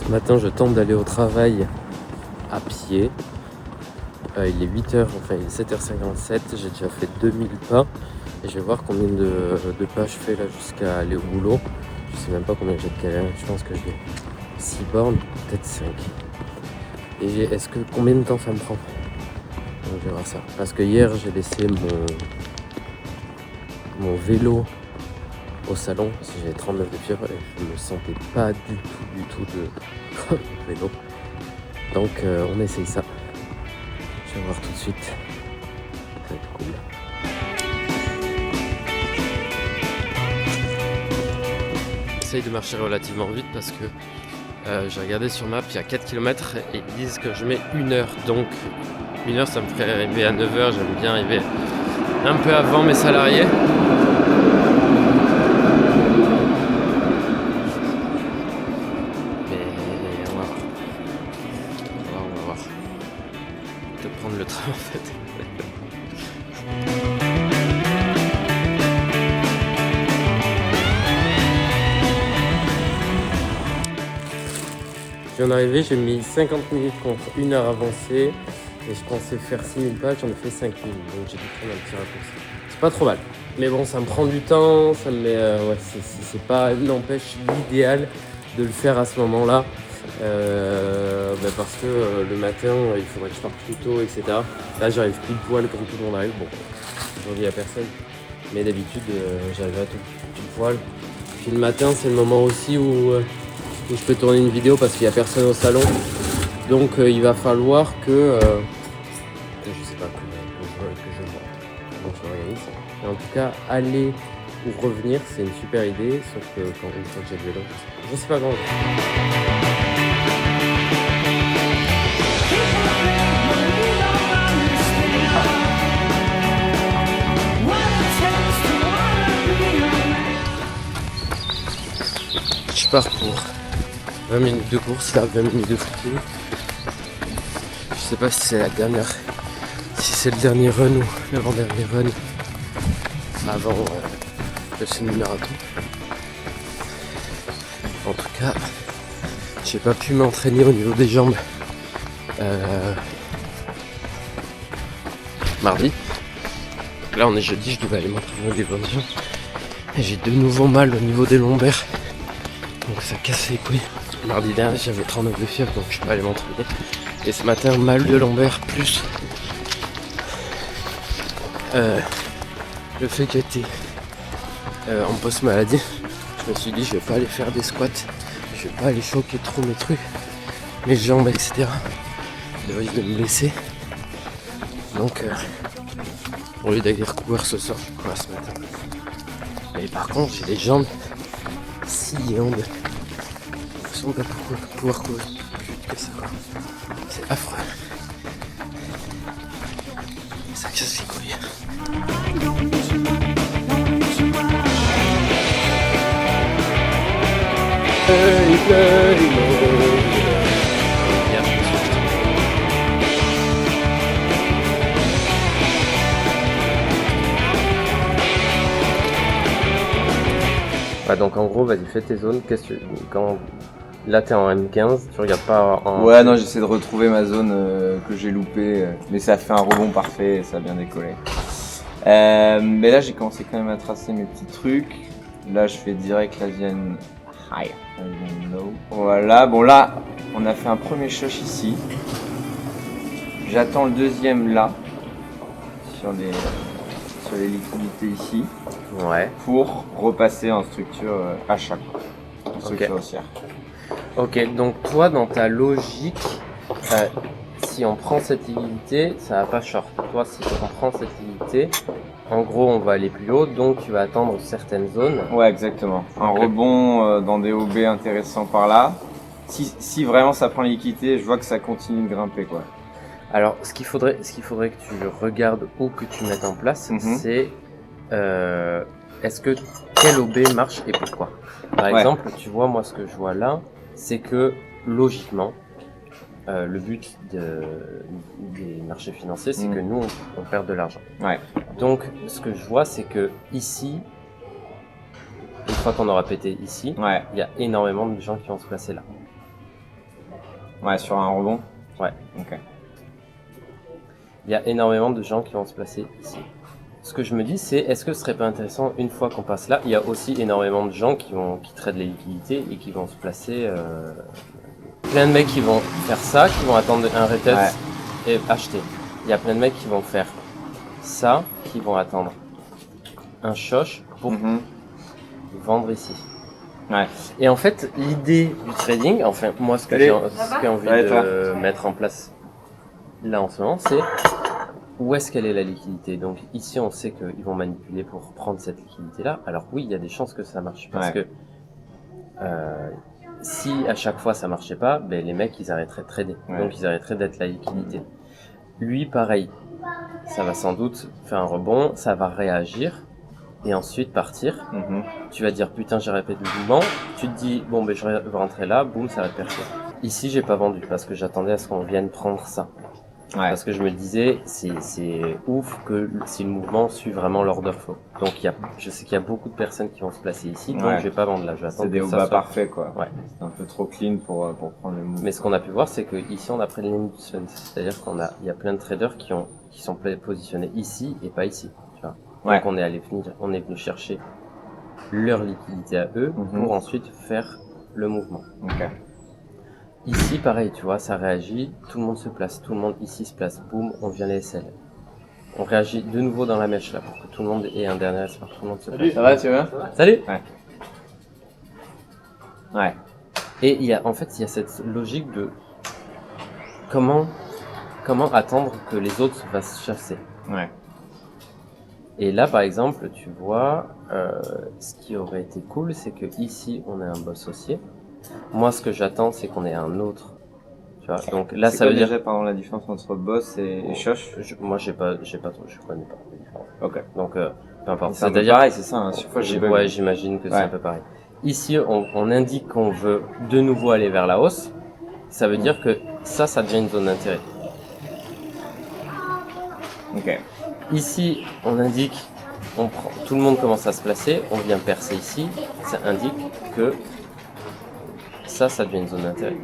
Ce matin, je tente d'aller au travail à pied. Il est 8h, enfin il est 7h57, j'ai déjà fait 2000 pas. Et je vais voir combien de pas je fais là jusqu'à aller au boulot. Je sais même pas combien j'ai de carrière, je pense que j'ai 6 bornes, peut-être 5. Et combien de temps ça me prend? Donc je vais voir ça. Parce que hier j'ai laissé mon vélo au salon, parce que j'avais 39 de fièvre et je me sentais pas du tout de vélo. Donc on essaye ça. Je vais voir tout de suite. Ça va être cool. J'essaye de marcher relativement vite parce que j'ai regardé sur map, il y a 4 km et ils disent que je mets 1 heure. Donc 1 heure ça me ferait arriver à 9h, j'aime bien arriver un peu avant mes salariés. Mais on va voir. On va voir. De prendre le train en fait. Je viens d'arriver, j'ai mis 50 minutes contre 1 heure avancée et je pensais faire 6000 pas, j'en ai fait 5000, donc j'ai dû prendre un petit raccourci. C'est pas trop mal, mais bon, ça me prend du temps, ça me met, c'est pas, n'empêche l'idéal de le faire à ce moment-là, parce que le matin, il faudrait que je parte plus tôt, etc. Là, j'arrive pile poil comme tout le monde arrive, bon, aujourd'hui il n'y a personne, mais d'habitude, j'arrive à tout pile poil. Puis le matin, c'est le moment aussi où je peux tourner une vidéo parce qu'il n'y a personne au salon. Donc il va falloir que je sais pas que je vois comment je m'organise. Mais en tout cas, aller ou revenir, c'est une super idée. Sauf que une fois que j'ai le vélo, je sais pas comment. Je pars pour 20 minutes de course, là, 20 minutes de footing. Je sais pas si c'est la dernière, si c'est le dernier run ou l'avant-dernier run avant le semi-marathon. En tout cas, j'ai pas pu m'entraîner au niveau des jambes mardi. Là on est jeudi, je devais aller m'entraîner avec des bonnes jambes. Et j'ai de nouveau mal au niveau des lombaires. Donc ça casse les couilles. Mardi dernier j'avais 39 de fièvre donc je suis pas allé m'entraîner. Et ce matin mal de lombaire plus le fait que j'étais en post-maladie. Je me suis dit je vais pas aller faire des squats. Je vais pas aller choquer trop mes trucs, mes jambes etc. Je risque de me blesser. Donc au lieu d'aller courir ce soir, je cours ce matin. Et par contre j'ai les jambes si ondes. J'ai l'impression de pas pouvoir courir plus vite que ça quoi. C'est affreux. Ça casse les couilles. Ouais, donc en gros, vas-y, fais tes zones. Là, t'es en M15, tu regardes pas en. Ouais, non, j'essaie de retrouver ma zone que j'ai loupée, mais ça a fait un rebond parfait et ça a bien décollé. Mais là, j'ai commencé quand même à tracer mes petits trucs. Là, je fais direct l'Asian High, Asian Low. Voilà, bon là, on a fait un premier choc ici. J'attends le deuxième là, sur les liquidités ici. Ouais. Pour repasser en structure achat, en structure haussière. Ok, donc toi, dans ta logique, si on prend cette liquidité, ça va pas short. Toi, si on prend cette liquidité, en gros, on va aller plus haut, donc tu vas attendre certaines zones. Ouais, exactement. Un rebond dans des OB intéressants par là. Si vraiment ça prend la liquidité, je vois que ça continue de grimper, quoi. Alors, ce qu'il faudrait que tu regardes ou que tu mettes en place, c'est quel OB marche et pourquoi. Par exemple, tu vois, moi, ce que je vois là, c'est que logiquement, le but des marchés financiers, c'est que nous, on perd de l'argent. Ouais. Donc, ce que je vois, c'est que ici, une fois qu'on aura pété ici, il y a énormément de gens qui vont se placer là. Ouais, sur un rebond. Ouais. Ok. Il y a énormément de gens qui vont se placer ici. Ce que je me dis, c'est est-ce que ce serait pas intéressant, une fois qu'on passe là, il y a aussi énormément de gens qui traitent les liquidités et qui vont se placer. Plein de mecs qui vont faire ça, qui vont attendre un retest et acheter. Il y a plein de mecs qui vont faire ça, qui vont attendre un shosh pour vendre ici. Ouais. Et en fait, l'idée du trading, enfin moi ce que j'ai envie de mettre en place là en ce moment, c'est où est-ce qu'elle est la liquidité. Donc ici on sait qu'ils vont manipuler pour prendre cette liquidité là. Alors oui, il y a des chances que ça marche parce que si à chaque fois ça marchait pas, ben les mecs ils arrêteraient de trader. Donc ils arrêteraient d'être la liquidité. Lui pareil, ça va sans doute faire un rebond, ça va réagir et ensuite partir. Tu vas dire putain j'ai répété le mouvement, tu te dis bon ben je vais rentrer là, boum ça va percer. Ici j'ai pas vendu parce que j'attendais à ce qu'on vienne prendre ça. Parce que je me disais c'est ouf que si le mouvement suit vraiment l'order flow. Donc je sais qu'il y a beaucoup de personnes qui vont se placer ici, donc je vais pas vendre là, je vais attendre. C'est des hauts bas parfaits quoi. Ouais. C'est un peu trop clean pour prendre le mouvement. Mais ce qu'on a pu voir c'est que ici on a pris le limit fund, c'est-à-dire il y a plein de traders qui sont positionnés ici et pas ici, tu vois. Donc on est venu chercher leur liquidité à eux pour ensuite faire le mouvement. Ici, pareil, tu vois, ça réagit, tout le monde se place, tout le monde ici se place, boum, on vient les SL. On réagit de nouveau dans la mèche là, pour que tout le monde ait un dernier espoir, tout le monde se place. Ça va, tu vas? Salut! Ouais. Et il y a cette logique de comment attendre que les autres se fassent chasser. Ouais. Et là, par exemple, tu vois, ce qui aurait été cool, c'est que ici, on a un boss haussier. Moi, ce que j'attends, c'est qu'on ait un autre. Tu vois. Donc là, ça veut dire. Déjà, pardon, la différence entre boss et shosh. Moi, j'ai pas trop, je connais pas la différence. Ok. Donc, peu importe. C'est pareil, c'est ça. Hein. Chaque fois, j'imagine que c'est un peu pareil. Ici, on indique qu'on veut de nouveau aller vers la hausse. Ça veut dire que ça devient une zone d'intérêt. Ok. Ici, on indique, tout le monde commence à se placer, on vient percer ici. Ça indique que ça devient une zone d'intérêt.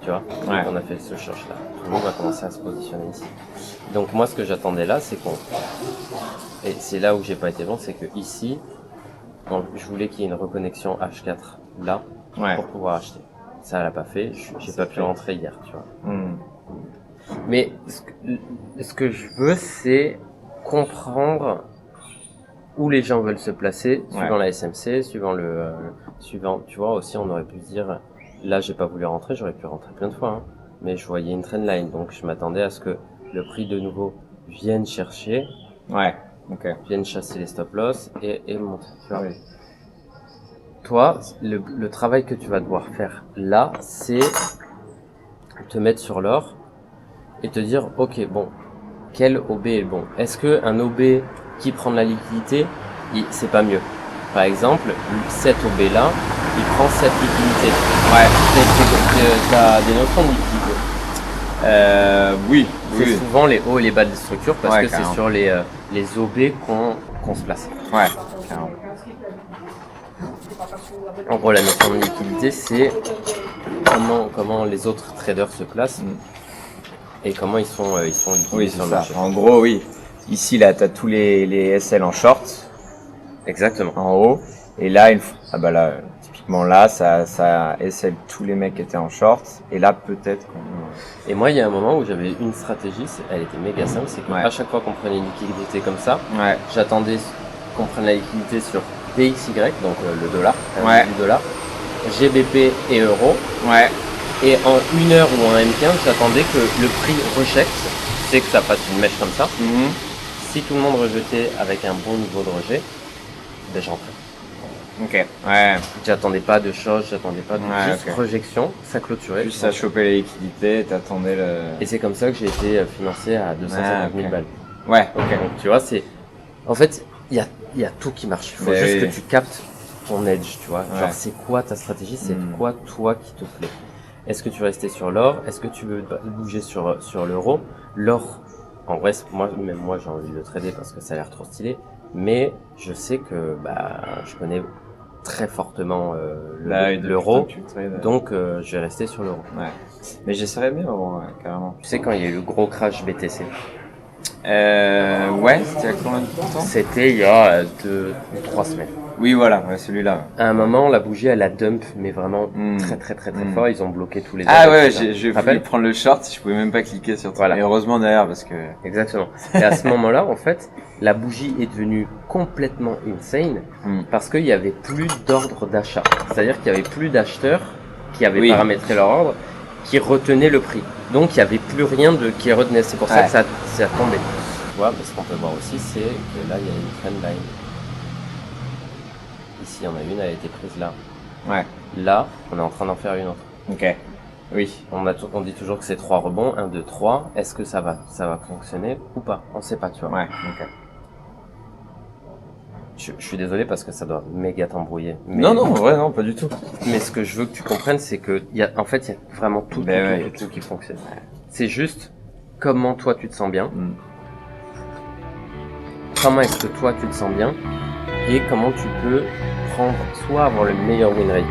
Tu vois, donc on a fait ce cherche là. Tout le monde va commencer à se positionner ici. Donc moi, ce que j'attendais là, c'est et c'est là où j'ai pas été bon, c'est que ici, je voulais qu'il y ait une reconnexion H4 là pour pouvoir acheter. Ça, elle a pas fait. J'ai pas pu rentrer hier, tu vois. Mais ce que je veux, c'est comprendre où les gens veulent se placer, suivant la SMC, suivant tu vois, aussi, on aurait pu se dire, là, j'ai pas voulu rentrer, j'aurais pu rentrer plein de fois, hein, mais je voyais une trendline, donc je m'attendais à ce que le prix de nouveau vienne chercher, vienne chasser les stop loss et monter, tu vois. Toi, le travail que tu vas devoir faire là, c'est te mettre sur l'or et te dire, ok, bon, quel OB est bon? Est-ce que un OB qui prend de la liquidité, c'est pas mieux? Par exemple, cet OB là, il prend cette liquidité. T'as des notions de liquidité? Oui. C'est souvent les hauts et les bas des structures parce que c'est sur les OB qu'on se place. Ouais, carrément. En gros, la notion de liquidité, c'est comment les autres traders se placent et comment ils sont liquidés sur le marché. En gros, oui. Ici, là, t'as tous les SL en short. Exactement. En haut. Et là, là, typiquement là, ça SL tous les mecs qui étaient en short. Et là, peut-être qu'on... Et moi, il y a un moment où j'avais une stratégie, elle était méga simple, c'est qu'à chaque fois qu'on prenait une liquidité comme ça, j'attendais qu'on prenne la liquidité sur DXY, donc le dollar, du dollar, GBP et euro. Et en 1 heure ou en M15, j'attendais que le prix rejette, c'est que ça fasse une mèche comme ça. Si tout le monde rejetait avec un bon niveau de rejet, ben j'entrais. J'attendais pas de choses, j'attendais pas de juste rejection, ça clôturait. Juste à choper les liquidités, t'attendais le... Et c'est comme ça que j'ai été financé à 250 000 balles. Donc tu vois, en fait, il y a tout qui marche. Il faut juste que tu captes ton edge, tu vois. Genre, c'est quoi ta stratégie, c'est quoi toi qui te plaît. Est-ce que tu veux rester sur l'or? Est-ce que tu veux bouger sur l'euro? L'or, en vrai, moi j'ai envie de le trader parce que ça a l'air trop stylé. Mais je sais que je connais très fortement Là, l'euro. depuis le temps que tu trades. Donc, je vais rester sur l'euro. Ouais. Mais j'essaierais bien, ouais, carrément. Tu sais, quand il y a eu le gros crash BTC, Ouais, c'était il y a combien de temps? c'était il y a 2 ou 3 semaines. Oui, voilà, ouais, celui-là. À un moment, la bougie, elle a dump, mais vraiment Mm. très Mm. fort. Ils ont bloqué tous les Ah ordres, ouais, etc. j'ai Tu te voulu rappelles prendre le short, je pouvais même pas cliquer sur Voilà. Et heureusement derrière parce que... Exactement. Et à ce moment-là, en fait, la bougie est devenue complètement insane Mm. parce qu'il n'y avait plus d'ordre d'achat. C'est-à-dire qu'il n'y avait plus d'acheteurs qui avaient Oui. paramétré leur ordre, qui retenaient le prix. Donc, il n'y avait plus rien qui retenait. C'est pour ça Ouais. que ça a tombé. Tu vois, mais ce qu'on peut voir aussi, c'est que là, il y a une trend line. Ici, il y en a une, elle a été prise là. Ouais, Là, on est en train d'en faire une autre. ok. Oui. On dit toujours que c'est 3 rebonds, 1, 2, 3. Est-ce que ça va fonctionner ou pas? On sait pas, tu vois. Ouais, ok. Je suis désolé parce que ça doit méga t'embrouiller. Mais, Non, non, en vrai, non, pas du tout. Mais ce que je veux que tu comprennes, c'est que en fait, il y a vraiment tout qui fonctionne. C'est juste comment toi tu te sens bien. Mm. Comment est-ce que toi tu te sens bien et comment tu peux soit avoir le meilleur win rate